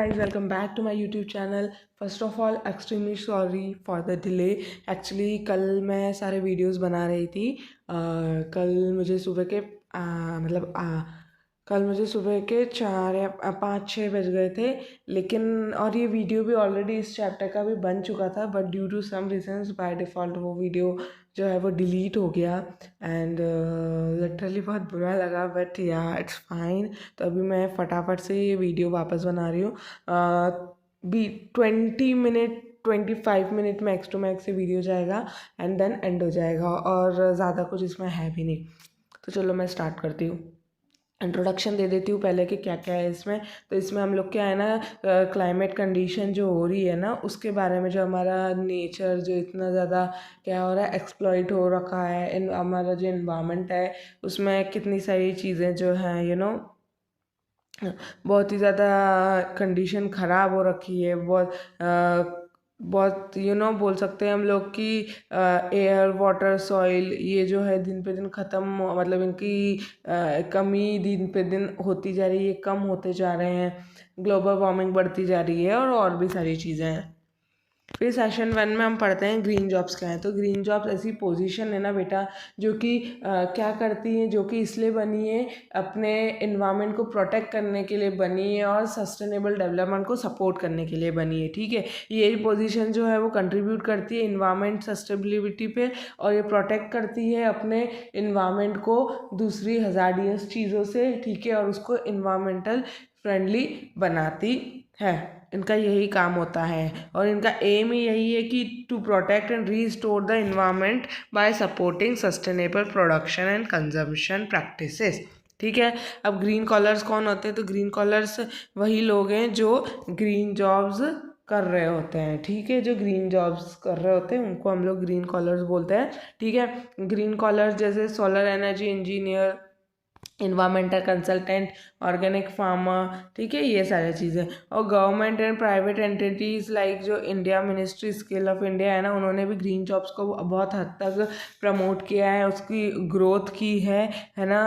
guys, welcome back to my YouTube channel. First of all, extremely sorry for the delay. Actually कल मैं सारे videos बना रही थी। कल मुझे सुबह के कल मुझे सुबह के 4 या 5-6 बज गए थे। लेकिन और ये वीडियो भी ऑलरेडी इस चैप्टर का भी बन चुका था, but due to some reasons by default वो वीडियो जो है वो डिलीट हो गया। एंड लिटरली बहुत बुरा लगा, बट या इट्स फाइन। तो अभी मैं फटाफट से ये वीडियो वापस बना रही हूँ। बी 20 minute 25 minute max to max ये वीडियो जाएगा एंड देन एंड हो जाएगा, और ज़्यादा कुछ इसमें है भी नहीं। तो चलो मैं स्टार्ट करती हूँ। इंट्रोडक्शन दे देती हूँ पहले कि क्या क्या है इसमें। तो इसमें हम लोग क्या है ना, क्लाइमेट कंडीशन जो हो रही है ना उसके बारे में, जो हमारा नेचर जो इतना ज़्यादा क्या हो रहा है, एक्सप्लॉइट हो रखा है, हमारा जो इन्वायरमेंट है उसमें कितनी सारी चीज़ें जो हैं बहुत ही ज़्यादा कंडीशन ख़राब हो रखी है। बहुत बोल सकते हैं हम लोग कि एयर वाटर सॉइल ये जो है दिन पे दिन ख़त्म, मतलब इनकी कमी दिन पे दिन होती जा रही है, कम होते जा रहे हैं, ग्लोबल वार्मिंग बढ़ती जा रही है, और भी सारी चीज़ें हैं। फिर सेशन 1 में हम पढ़ते हैं ग्रीन जॉब्स क्या है। तो ग्रीन जॉब्स ऐसी पोजीशन है ना बेटा, जो कि क्या करती हैं, जो कि इसलिए बनी है, अपने इन्वायरमेंट को प्रोटेक्ट करने के लिए बनी है और सस्टेनेबल डेवलपमेंट को सपोर्ट करने के लिए बनी है। ठीक है, ये पोजीशन जो है वो कंट्रीब्यूट करती है इन्वायरमेंट सस्टेनेबिलिटी पे, और ये प्रोटेक्ट करती है अपने इन्वायरमेंट को दूसरी हजार्डियस चीज़ों से। ठीक है, और उसको इन्वायरमेंटल फ्रेंडली बनाती है। इनका यही काम होता है, और इनका एम ही यही है कि to protect and restore the environment by supporting sustainable production and consumption practices. ठीक है, अब ग्रीन कॉलर्स कौन होते हैं? तो ग्रीन कॉलर्स वही लोग हैं जो ग्रीन जॉब्स कर रहे होते हैं। ठीक है, जो ग्रीन जॉब्स कर रहे होते हैं उनको हम लोग ग्रीन कॉलर्स बोलते हैं। ठीक है, ग्रीन कॉलर्स जैसे solar energy engineer, environmental consultant, organic farmer. ठीक है, ये सारी चीज़ें। और government and private entities like जो India ministry skill of India है ना, उन्होंने भी ग्रीन जॉब्स को बहुत हद तक प्रमोट किया है, उसकी ग्रोथ की है ना,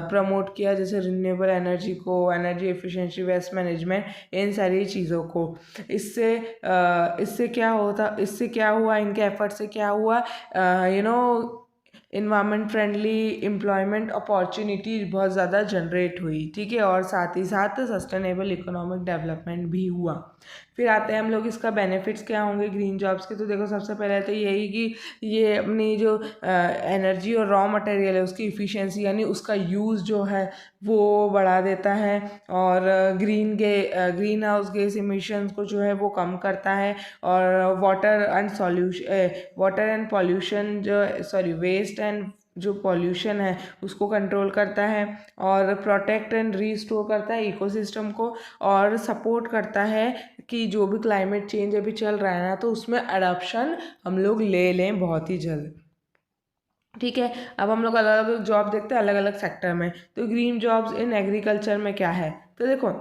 प्रमोट किया, जैसे रिन्यूएबल एनर्जी को, एनर्जी एफिशिएंसी, वेस्ट मैनेजमेंट, इन सारी चीज़ों को। इससे क्या हुआ, इनके एफर्ट से क्या हुआ, इन्वायरमेंट फ्रेंडली एम्प्लॉयमेंट अपॉर्चुनिटी बहुत ज़्यादा जनरेट हुई। ठीक है, और साथ ही साथ सस्टेनेबल इकोनॉमिक डेवलपमेंट भी हुआ। फिर आते हैं हम लोग इसका बेनिफिट्स क्या होंगे ग्रीन जॉब्स के। तो देखो, सबसे पहले तो यही कि ये अपनी जो एनर्जी और रॉ मटेरियल है उसकी इफ़िशियंसी, यानी उसका यूज़ जो है वो बढ़ा देता है, और ग्रीन हाउस गैस इमिशंस को जो है वो कम करता है, और water and pollution waste and जो पॉल्यूशन है उसको कंट्रोल करता है, और प्रोटेक्ट एंड रीस्टोर करता है इकोसिस्टम को, और सपोर्ट करता है कि जो भी क्लाइमेट चेंज अभी चल रहा है ना, तो उसमें अडॉप्शन हम लोग ले लें बहुत ही जल्द। ठीक है, अब हम लोग अलग अलग जॉब देखते हैं अलग अलग सेक्टर में। तो ग्रीन जॉब्स इन एग्रीकल्चर में क्या है, तो देखो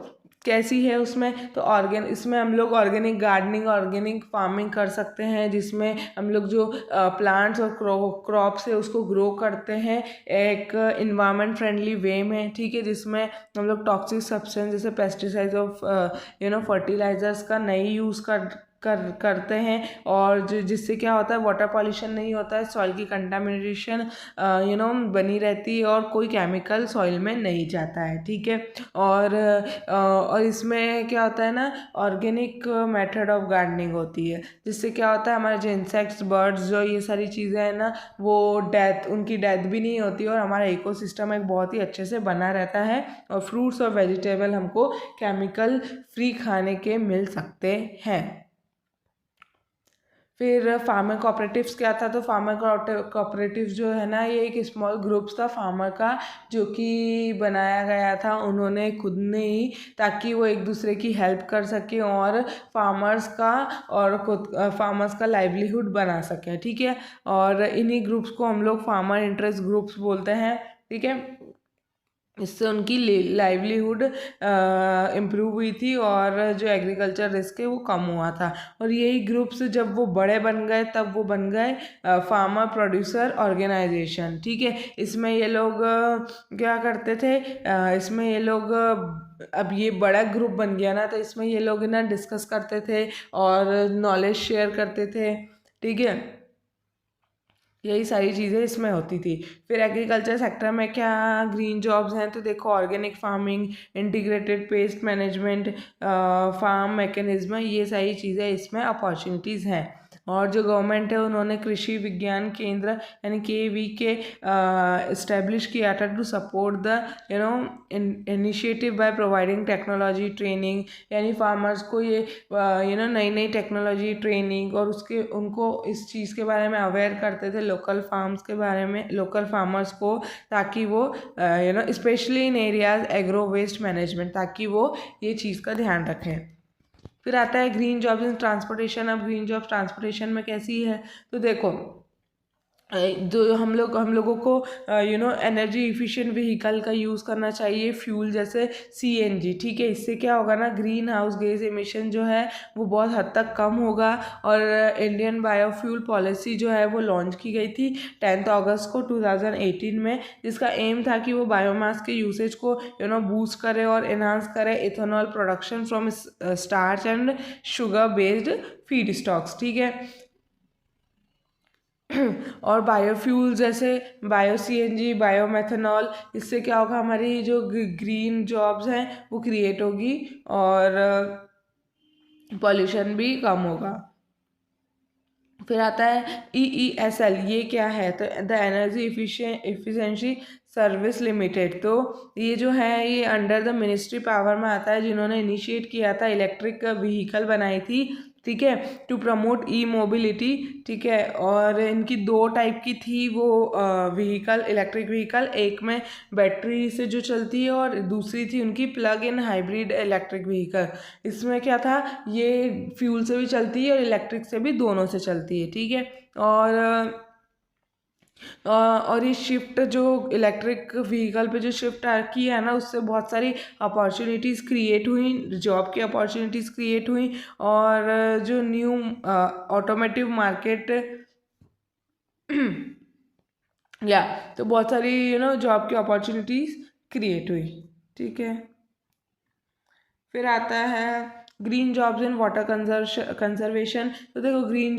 कैसी है उसमें। तो इसमें हम लोग ऑर्गेनिक गार्डनिंग, ऑर्गेनिक फार्मिंग कर सकते हैं, जिसमें हम लोग जो प्लांट्स और क्रॉप्स है उसको ग्रो करते हैं एक इन्वायरमेंट फ्रेंडली वे में। ठीक है, जिसमें हम लोग टॉक्सिक सब्सटेंस जैसे पेस्टिसाइड्स और फर्टिलाइजर्स का नहीं यूज़ करते हैं, और जिससे क्या होता है, वाटर पॉल्यूशन नहीं होता है, सॉइल की कंटामिनेशन बनी रहती है, और कोई केमिकल सॉइल में नहीं जाता है। ठीक है, और इसमें क्या होता है ना, ऑर्गेनिक मेथड ऑफ गार्डनिंग होती है, जिससे क्या होता है, हमारे जो इंसेक्ट्स, बर्ड्स, जो ये सारी चीज़ें हैं ना, वो उनकी डेथ भी नहीं होती, और हमारा इकोसिस्टम एक बहुत ही अच्छे से बना रहता है, और फ्रूट्स और वेजिटेबल हमको केमिकल फ्री खाने के मिल सकते हैं। फिर फार्मर कोऑपरेटिव्स क्या था? तो फार्मर कोऑपरेटिव्स जो है ना, ये एक स्मॉल ग्रुप्स था फार्मर का, जो कि बनाया गया था उन्होंने खुद ने ही, ताकि वो एक दूसरे की हेल्प कर सके, और फार्मर्स का लाइवलीहुड बना सके। ठीक है, और इन्हीं ग्रुप्स को हम लोग फार्मर इंटरेस्ट ग्रुप्स बोलते हैं। ठीक है, इससे उनकी लाइवलीहुड इम्प्रूव हुई थी और जो एग्रीकल्चर रिस्क है वो कम हुआ था। और यही ग्रुप्स जब वो बड़े बन गए तब वो बन गए फार्मर प्रोड्यूसर ऑर्गेनाइजेशन। ठीक है, इसमें ये लोग क्या करते थे, इसमें ये लोग अब ये बड़ा ग्रुप बन गया ना, तो इसमें ये लोग ना डिस्कस करते थे और नॉलेज शेयर करते थे। ठीक है, यही सारी चीज़ें इसमें होती थी। फिर एग्रीकल्चर सेक्टर में क्या ग्रीन जॉब्स हैं, तो देखो organic farming, integrated pest management, farm mechanism, ये सारी चीज़ें इसमें अपॉर्चुनिटीज़ हैं। और जो गवर्नमेंट है उन्होंने कृषि विज्ञान केंद्र यानी KV के इस्टेब्लिश किया था to support the initiative by providing technology training, यानी फार्मर्स को ये नई नई टेक्नोलॉजी ट्रेनिंग और उसके उनको इस चीज़ के बारे में अवेयर करते थे, लोकल फार्म्स के बारे में, लोकल फार्मर्स को, ताकि वो specially in areas agro waste management, ताकि वो ये चीज़ का ध्यान रखें। फिर आता है ग्रीन जॉब्स इन ट्रांसपोर्टेशन। अब ग्रीन जॉब्स ट्रांसपोर्टेशन में कैसी है, तो देखो जो हम लोगों को एनर्जी इफिशिएंट व्हीकल का यूज़ करना चाहिए, फ्यूल जैसे CNG। ठीक है, इससे क्या होगा ना, ग्रीन हाउस गैस एमिशन जो है वो बहुत हद तक कम होगा। और इंडियन बायोफ्यूल पॉलिसी जो है वो लॉन्च की गई थी 10 अगस्त को 2018 में, जिसका एम था कि वो बायोमास के यूसेज को बूस्ट करे और एनहांस करे ethanol production from starch and sugar based feed stocks. ठीक है, और बायोफ्यूल जैसे बायो CNG, बायोमेथनॉल, इससे क्या होगा, हमारी जो ग्रीन जॉब्स हैं वो क्रिएट होगी और पॉल्यूशन भी कम होगा। फिर आता है EESL, ये क्या है, तो the energy efficiency service limited. तो ये जो है ये अंडर द मिनिस्ट्री पावर में आता है, जिन्होंने इनिशिएट किया था, इलेक्ट्रिक व्हीकल बनाई थी। ठीक है, टू प्रमोट मोबिलिटी। ठीक है, और इनकी 2 टाइप की थी वो व्हीकल, इलेक्ट्रिक व्हीकल, एक में बैटरी से जो चलती है और दूसरी थी उनकी plug in hybrid electric vehicle. इसमें क्या था, ये फ्यूल से भी चलती है और इलेक्ट्रिक से भी, दोनों से चलती है। ठीक है, और ये शिफ्ट जो इलेक्ट्रिक व्हीकल पे जो शिफ्ट की है ना, उससे बहुत सारी अपॉर्चुनिटीज़ क्रिएट हुई, जॉब की अपॉर्चुनिटीज़ क्रिएट हुई, और जो न्यू ऑटोमेटिव मार्केट या तो बहुत सारी जॉब की अपॉर्चुनिटीज़ क्रिएट हुई। ठीक है, फिर आता है green jobs in water conservation. तो देखो ग्रीन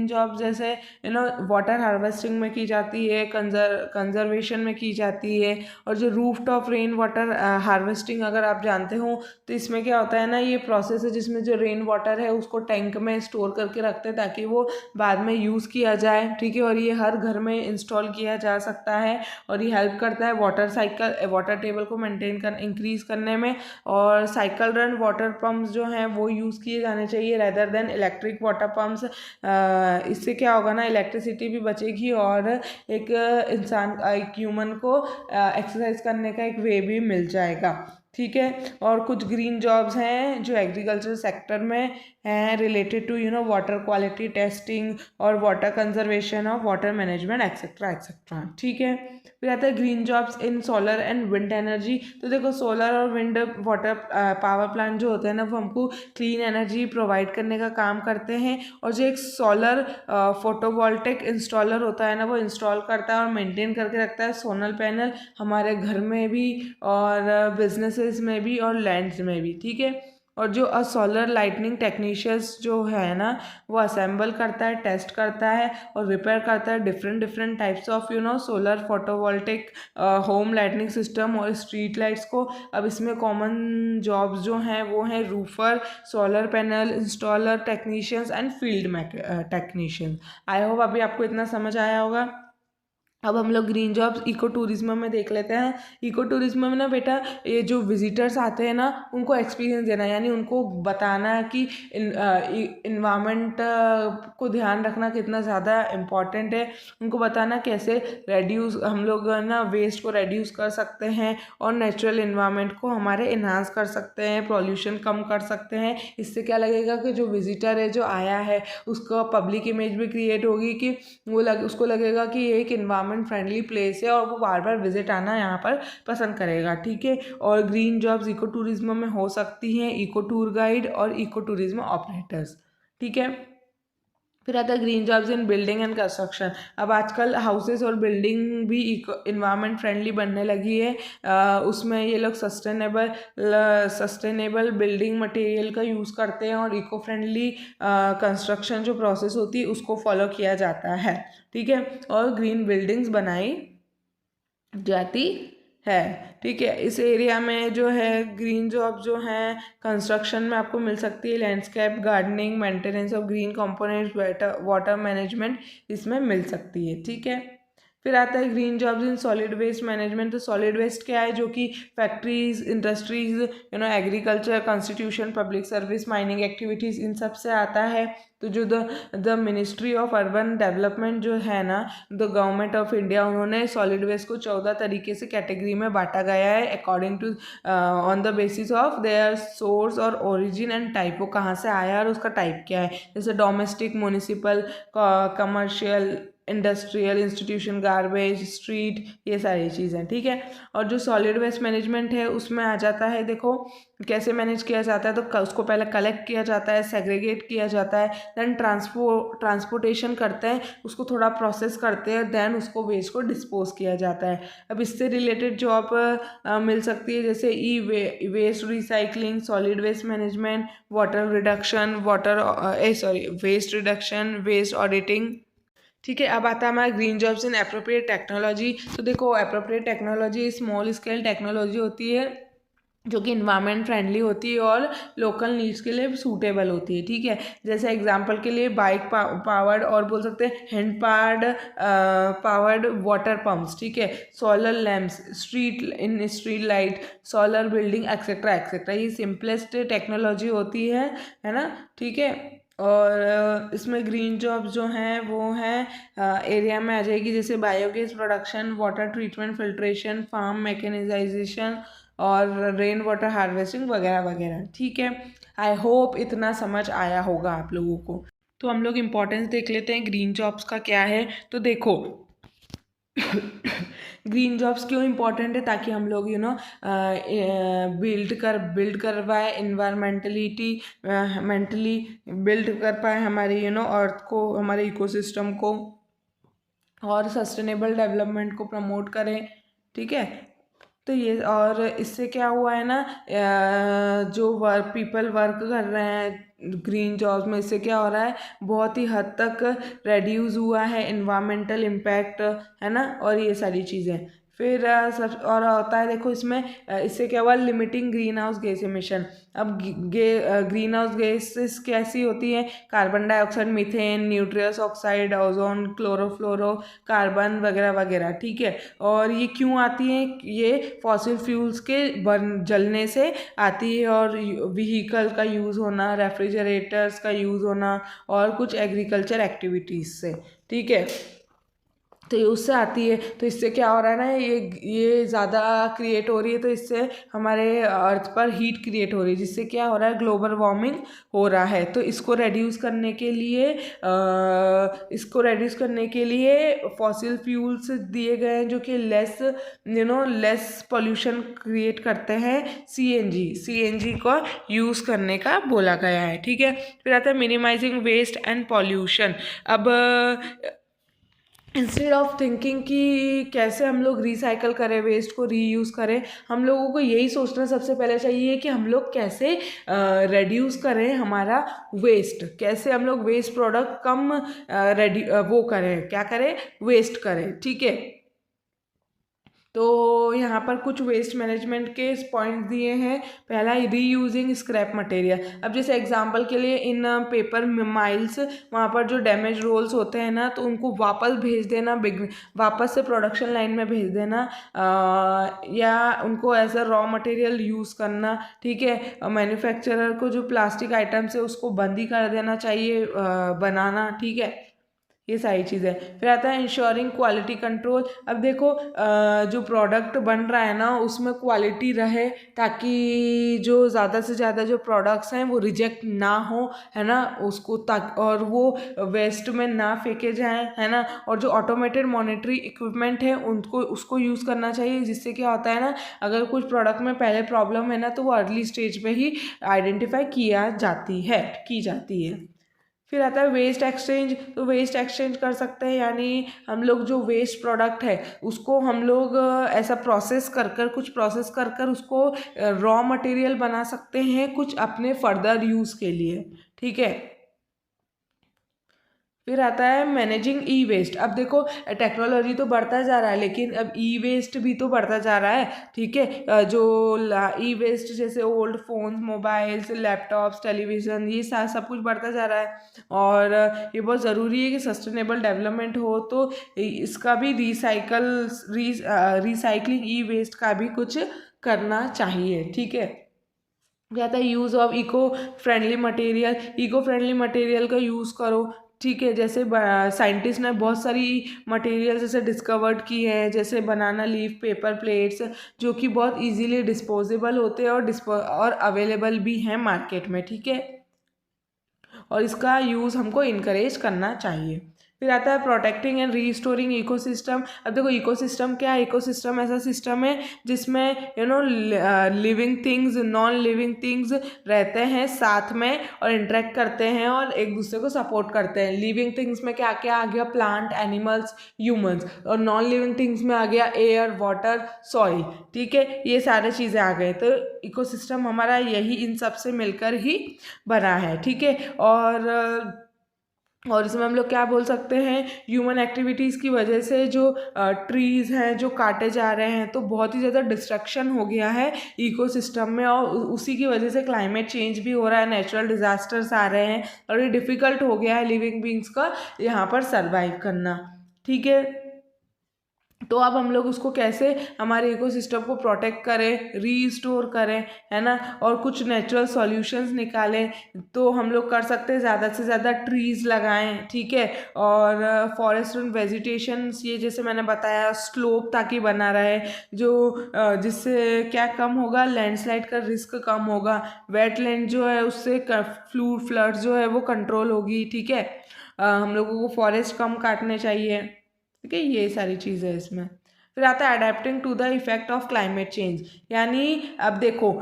जॉब्स जैसे वाटर हार्वेस्टिंग में की जाती है, कंजर्वेशन में की जाती है। और जो roof top rain water harvesting अगर आप जानते हो, तो इसमें क्या होता है ना, ये प्रोसेस है जिसमें जो रेन वाटर है उसको टैंक में स्टोर करके रखते हैं ताकि वो बाद में यूज़ किया जाए। ठीक है, और ये हर घर में इंस्टॉल किया जा सकता है और ये हेल्प करता है वाटर टेबल को इंक्रीज करने में। और साइकिल रन वाटर पम्प्स जो हैं वो यूज़ किए जाने चाहिए rather than electric water pumps. इससे क्या होगा ना, इलेक्ट्रिसिटी भी बचेगी और एक एक ह्यूमन को एक्सरसाइज करने का एक वे भी मिल जाएगा। ठीक है, और कुछ ग्रीन जॉब्स हैं जो एग्रीकल्चर सेक्टर में हैं, related to water quality testing और वाटर कंजर्वेशन और वाटर मैनेजमेंट एक्सेट्रा एक्सेट्रा। ठीक है, फिर आता है green jobs in solar and wind energy. तो देखो सोलर और विंड वाटर पावर प्लांट जो होते हैं ना, वो हमको क्लीन एनर्जी प्रोवाइड करने का काम करते हैं। और जो एक सोलर फोटोवोल्टिक इंस्टॉलर होता है ना, वो इंस्टॉल करता है और मेंटेन करके रखता है सोलर पैनल हमारे घर में भी और बिजनेसेस में भी और लैंड्स में भी। ठीक है, और जो सोलर लाइटनिंग टेक्नीशियंस जो है ना, वो असेंबल करता है, टेस्ट करता है और रिपेयर करता है different types of solar photovoltaic home lightning system और स्ट्रीट लाइट्स को। अब इसमें कॉमन जॉब्स जो हैं वो हैं roofer, solar panel installer, technicians and field technicians. I hope अभी आपको इतना समझ आया होगा। अब हम लोग ग्रीन जॉब्स इको टूरिज्म में देख लेते हैं। इको टूरिज्म में ना बेटा, ये जो विजिटर्स आते हैं ना, उनको एक्सपीरियंस देना, यानी उनको बताना है कि इन्वायरमेंट को ध्यान रखना कितना ज़्यादा इम्पॉर्टेंट है। उनको बताना कैसे हम लोग ना वेस्ट को रेड्यूस कर सकते हैं और नेचुरल इन्वायरमेंट को हमारे इन्हांस कर सकते हैं, पॉल्यूशन कम कर सकते हैं। इससे क्या लगेगा कि जो विजिटर है, जो आया है, उसको पब्लिक इमेज भी क्रिएट होगी कि उसको लगेगा कि ये एक इन्वायरमेंट इन्वायरमेंट फ्रेंडली प्लेस है और वो बार बार विजिट आना यहाँ पर पसंद करेगा, ठीक है। और ग्रीन जॉब्स इको टूरिज्म में हो सकती हैं, इको टूर गाइड और इको टूरिज्म ऑपरेटर्स, ठीक है। फिर आता है green jobs in building and construction. अब आजकल हाउसेस और बिल्डिंग भी इन्वायरमेंट फ्रेंडली बनने लगी है। उसमें ये लोग सस्टेनेबल बिल्डिंग मटेरियल का यूज़ करते हैं और इको फ्रेंडली कंस्ट्रक्शन जो प्रोसेस होती है उसको फॉलो किया जाता है, ठीक है। और ग्रीन बिल्डिंग्स बनाई जाती है, ठीक है। इस एरिया में जो है ग्रीन जॉब जो है कंस्ट्रक्शन में आपको मिल सकती है, landscape gardening, maintenance of green components, water management इसमें मिल सकती है, ठीक है। फिर आता है green jobs in solid waste management. तो सॉलिड वेस्ट क्या है, जो कि factories, industries, agriculture, constitution, public service, mining activities, इन सब से आता है। तो जो the ministry of urban development जो है ना, द गवर्नमेंट ऑफ इंडिया, उन्होंने सॉलिड वेस्ट को 14 तरीके से कैटेगरी में बांटा गया है according to on the basis of their source और ओरिजिन एंड टाइप, वो कहाँ से आया और उसका टाइप क्या है। जैसे domestic, municipal, commercial, industrial, institution, garbage, street, ये सारी चीज़ें, ठीक है। और जो सॉलिड वेस्ट मैनेजमेंट है उसमें आ जाता है, देखो कैसे मैनेज किया जाता है। तो उसको पहले कलेक्ट किया जाता है, सेग्रीगेट किया जाता है, देन ट्रांसपोर्टेशन करते हैं, उसको थोड़ा प्रोसेस करते हैं, देन उसको वेस्ट को डिस्पोज किया जाता है। अब इससे रिलेटेड जॉब मिल सकती है, जैसे waste recycling, solid waste management, water reduction, waste reduction, waste auditing, ठीक है। अब आता है हमारा green jobs in appropriate technology. तो देखो appropriate technology small scale technology होती है जो कि इन्वायरमेंट फ्रेंडली होती है और लोकल नीड्स के लिए सूटेबल होती है, ठीक है। जैसे एग्जांपल के लिए बाइक पावर्ड और बोल सकते हैं हैंड पावर्ड वाटर पंप्स, ठीक है, solar lamps, street light, solar building, etcetera etcetera, ये सिंपलेस्ट टेक्नोलॉजी होती है ना, ठीक है। और इसमें ग्रीन जॉब्स जो हैं वो हैं एरिया में आ जाएगी, जैसे biogas production, water treatment, filtration, farm mechanization और रेन वाटर हार्वेस्टिंग वगैरह वगैरह, ठीक है। आई होप इतना समझ आया होगा आप लोगों को। तो हम लोग इम्पोर्टेंस देख लेते हैं ग्रीन जॉब्स का क्या है। तो देखो ग्रीन जॉब्स क्यों इम्पोर्टेंट है, ताकि हम लोग बिल्ड करवाए मेंटली बिल्ड कर पाए हमारी अर्थ को, हमारे इकोसिस्टम को, और सस्टेनेबल डेवलपमेंट को प्रमोट करें, ठीक है। तो ये, और इससे क्या हुआ है ना, जो पीपल वर्क कर रहे हैं ग्रीन जॉब्स में, इससे क्या हो रहा है, बहुत ही हद तक रेड्यूस हुआ है इन्वायरमेंटल इम्पैक्ट, है ना, और ये सारी चीज़ें। फिर सब और होता है, देखो इसमें इससे क्या हुआ, limiting green house gas emission. अब ग्रीन हाउस गैसेस कैसी होती है, carbon dioxide, methane, nutritious oxide, ozone, chlorofluoro carbon वगैरह वगैरह, ठीक है। और ये क्यों आती है, ये फॉसिल फ्यूल्स के जलने से आती है, और व्हीकल का यूज़ होना, रेफ्रिजरेटर्स का यूज़ होना, और कुछ एग्रीकल्चर एक्टिविटीज़ से, ठीक है, तो ये उससे आती है। तो इससे क्या हो रहा है ना, ये ज़्यादा क्रिएट हो रही है, तो इससे हमारे अर्थ पर हीट क्रिएट हो रही है, जिससे क्या हो रहा है, ग्लोबल वार्मिंग हो रहा है। तो इसको रेड्यूस करने के लिए फॉसिल फ्यूल्स दिए गए हैं, जो कि लेस पोल्यूशन क्रिएट करते हैं। सीएनजी को यूज़ करने का बोला गया है, ठीक है। फिर आता है मिनिमाइजिंग वेस्ट एंड पॉल्यूशन। अब इंस्टेड ऑफ थिंकिंग कि कैसे हम लोग रिसाइकल करें, वेस्ट को रीयूज़ करें, हम लोगों को यही सोचना सबसे पहले चाहिए कि हम लोग कैसे रेड्यूस करें हमारा वेस्ट, कैसे हम लोग वेस्ट प्रोडक्ट कम वो करें, क्या करें, वेस्ट करें, ठीक है। तो यहाँ पर कुछ वेस्ट मैनेजमेंट के पॉइंट्स दिए हैं। पहला, रीयूजिंग स्क्रैप मटेरियल। अब जैसे एग्जांपल के लिए इन पेपर माइल्स, वहाँ पर जो डैमेज रोल्स होते हैं ना, तो उनको वापस भेज देना, वापस से प्रोडक्शन लाइन में भेज देना, या उनको as a raw material use करना, ठीक है। मैन्युफैक्चरर को जो प्लास्टिक आइटम्स है उसको बंद ही कर देना चाहिए बनाना, ठीक है। ये सारी चीज़ें। फिर आता है इंश्योरिंग क्वालिटी कंट्रोल। अब देखो जो प्रोडक्ट बन रहा है ना उसमें क्वालिटी रहे, ताकि जो ज़्यादा से ज़्यादा जो प्रोडक्ट्स हैं वो रिजेक्ट ना हो, है ना, उसको तक, और वो वेस्ट में ना फेंके जाएं, है ना। और जो ऑटोमेटेड मॉनिटरी इक्विपमेंट है उनको उसको यूज़ करना चाहिए, जिससे क्या होता है ना, अगर कुछ प्रोडक्ट में पहले प्रॉब्लम है ना तो वो अर्ली स्टेज पे ही आइडेंटिफाई की जाती है। फिर आता है वेस्ट एक्सचेंज। तो वेस्ट एक्सचेंज कर सकते हैं, यानी हम लोग जो वेस्ट प्रोडक्ट है उसको हम लोग ऐसा प्रोसेस कर कर कुछ प्रोसेस कर कर उसको रॉ मटेरियल बना सकते हैं कुछ अपने फर्दर यूज़ के लिए, ठीक है। फिर आता है मैनेजिंग ई वेस्ट। अब देखो टेक्नोलॉजी तो बढ़ता जा रहा है, लेकिन अब ई वेस्ट भी तो बढ़ता जा रहा है, ठीक है। जो ई वेस्ट जैसे old phone, mobiles, laptops, television, ये सब कुछ बढ़ता जा रहा है, और ये बहुत ज़रूरी है कि सस्टेनेबल डेवलपमेंट हो, तो इसका भी रिसाइकलिंग ई वेस्ट का भी कुछ करना चाहिए, ठीक है। कहता है use of eco friendly material का यूज़ करो, ठीक है। जैसे साइंटिस्ट ने बहुत सारी मटेरियल जैसे डिस्कवर्ड की हैं, जैसे बनाना लीफ पेपर प्लेट्स, जो कि बहुत इजीली डिस्पोजेबल होते हैं और अवेलेबल भी हैं मार्केट में, ठीक है। और इसका यूज़ हमको इनकरेज करना चाहिए। फिर आता है प्रोटेक्टिंग एंड रीस्टोरिंग इकोसिस्टम। अब देखो इकोसिस्टम क्या है, इकोसिस्टम ऐसा सिस्टम है जिसमें living things, non living things रहते हैं साथ में और इंटरेक्ट करते हैं और एक दूसरे को सपोर्ट करते हैं। लिविंग थिंग्स में क्या क्या आ गया, प्लांट, एनिमल्स, ह्यूमंस, और नॉन लिविंग थिंग्स में आ गया एयर, वाटर, सॉइल, ठीक है। ये सारे चीज़ें आ गए, तो इकोसिस्टम हमारा यही इन सब से मिलकर ही बना है, ठीक है। और इसमें हम लोग क्या बोल सकते हैं, ह्यूमन एक्टिविटीज़ की वजह से जो ट्रीज़ हैं जो काटे जा रहे हैं, तो बहुत ही ज़्यादा डिस्ट्रक्शन हो गया है इकोसिस्टम में, और उसी की वजह से क्लाइमेट चेंज भी हो रहा है, नेचुरल डिज़ास्टर्स आ रहे हैं, और ये डिफ़िकल्ट हो गया है लिविंग बींग्स का यहाँ पर सर्वाइव करना, ठीक है। तो अब हम लोग उसको कैसे हमारे इकोसिस्टम को प्रोटेक्ट करें, रीस्टोर करें, है ना, और कुछ नेचुरल सॉल्यूशंस निकालें, तो हम लोग कर सकते हैं ज़्यादा से ज़्यादा ट्रीज़ लगाएं, ठीक है। और फॉरेस्ट एंड वेजिटेशन, ये जैसे मैंने बताया स्लोप ताकि बना रहे, जो जिससे क्या कम होगा, लैंडस्लाइड का रिस्क कम होगा, वेटलैंड जो है उससे फ्लड जो है वो कंट्रोल होगी, ठीक है। हम लोगों को फॉरेस्ट कम काटने चाहिए, ठीक है। ये सारी चीज़ें है इसमें। फिर आता है adapting to the effect of climate change, यानी अब देखो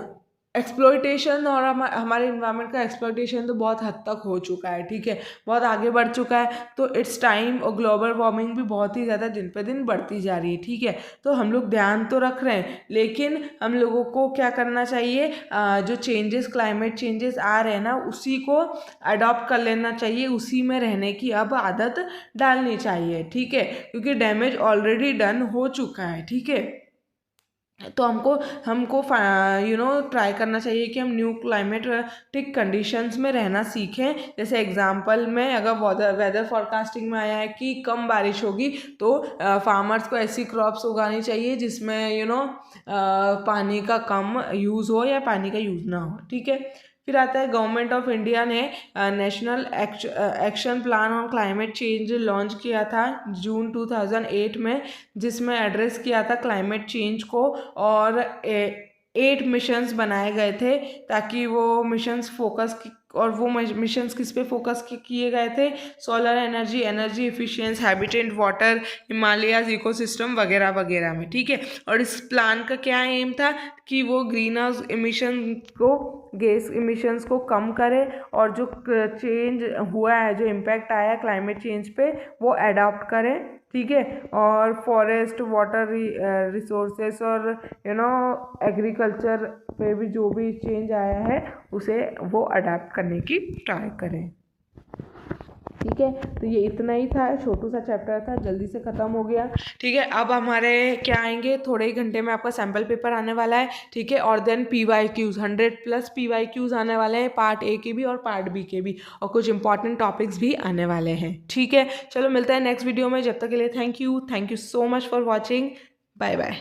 एक्सप्लॉयटेशन और हमारे इन्वायरमेंट का एक्सप्लॉयटेशन तो बहुत हद तक हो चुका है, ठीक है, बहुत आगे बढ़ चुका है, तो इट्स टाइम, और ग्लोबल वार्मिंग भी बहुत ही ज़्यादा दिन पे दिन बढ़ती जा रही है, ठीक है। तो हम लोग ध्यान तो रख रहे हैं, लेकिन हम लोगों को क्या करना चाहिए, जो क्लाइमेट चेंजेस आ रहे हैं ना उसी को अडॉप्ट कर लेना चाहिए, उसी में रहने की अब आदत डालनी चाहिए, ठीक है, क्योंकि डैमेज ऑलरेडी डन हो चुका है, ठीक है। तो हमको हमको ट्राई करना चाहिए कि हम न्यू क्लाइमेटिक कंडीशंस में रहना सीखें। जैसे एग्जांपल में अगर वेदर फोरकास्टिंग में आया है कि कम बारिश होगी, तो फार्मर्स को ऐसी क्रॉप्स उगानी चाहिए जिसमें पानी का कम यूज़ हो या पानी का यूज़ ना हो, ठीक है। फिर आता है गवर्नमेंट ऑफ इंडिया ने national action plan on climate change launch किया था जून 2008 में, जिसमें एड्रेस किया था क्लाइमेट चेंज को, और 8 मिशंस बनाए गए थे, ताकि वो मिशंस किस पे फोकस किए गए थे, solar energy, energy efficiency, habitat, water, Himalayas ecosystem वगैरह वगैरह में, ठीक है। और इस प्लान का क्या एम था कि वो गैस इमिशंस को कम करे, और जो चेंज हुआ है, जो इम्पैक्ट आया क्लाइमेट चेंज पे, वो अडॉप्ट करें, ठीक है। और फॉरेस्ट, वाटर रिसोर्सेस और एग्रीकल्चर पे भी जो भी चेंज आया है उसे वो अडॉप्ट करने की ट्राई करें, ठीक है। तो ये इतना ही था, छोटू सा चैप्टर था, जल्दी से ख़त्म हो गया, ठीक है। अब हमारे क्या आएंगे, थोड़े ही घंटे में आपका सैम्पल पेपर आने वाला है, ठीक है। और देन PYQs 100+ PYQs आने वाले हैं, पार्ट ए के भी और पार्ट बी के भी, और कुछ इंपॉर्टेंट टॉपिक्स भी आने वाले हैं, ठीक है। चलो मिलते हैं नेक्स्ट वीडियो में, जब तक के लिए thank you so much for watching, bye bye.